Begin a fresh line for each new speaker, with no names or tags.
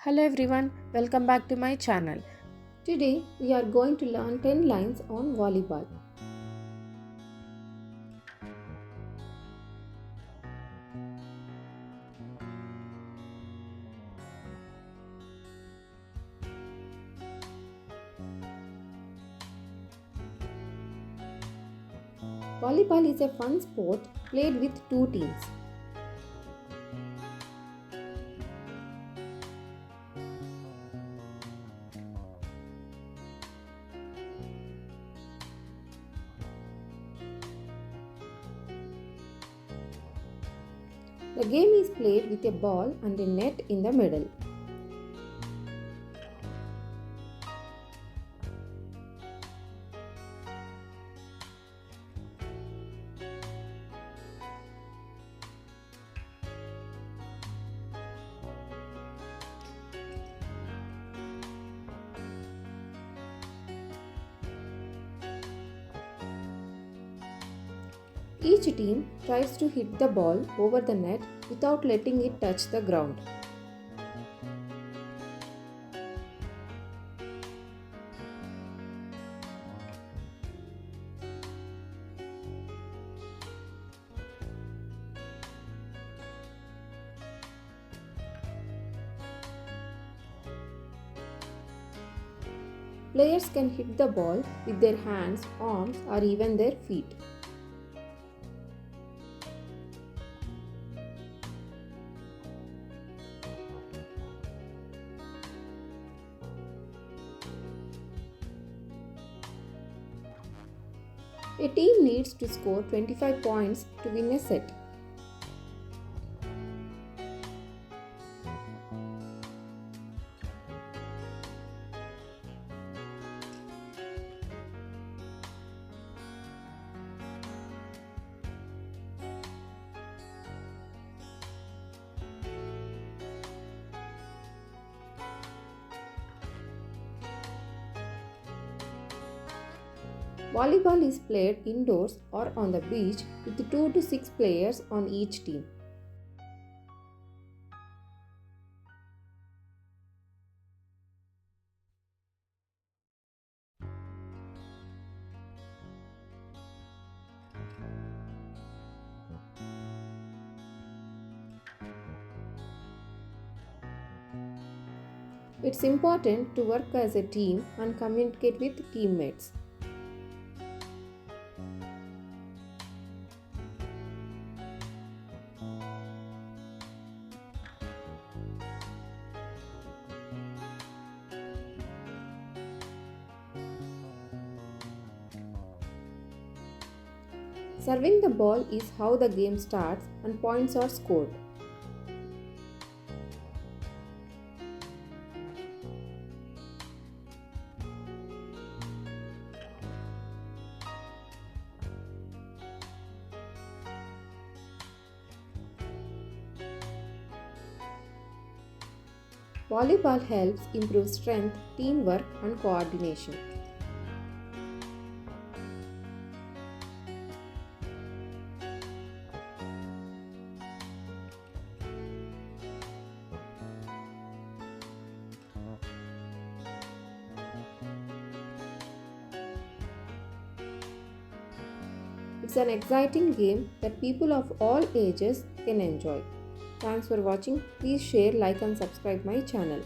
Hello everyone, welcome back to my channel. Today we are going to learn 10 lines on volleyball. Volleyball is a fun sport played with two teams. The game is played with a ball and a net in the middle. Each team tries to hit the ball over the net without letting it touch the ground. Players can hit the ball with their hands, arms, or even their feet. A team needs to score 25 points to win a set. Volleyball is played indoors or on the beach with 2 to 6 players on each team. It's important to work as a team and communicate with teammates. Serving the ball is how the game starts and points are scored. Volleyball helps improve strength, teamwork, and coordination. It's an exciting game that people of all ages can enjoy. Thanks for watching. Please share, like and subscribe my channel.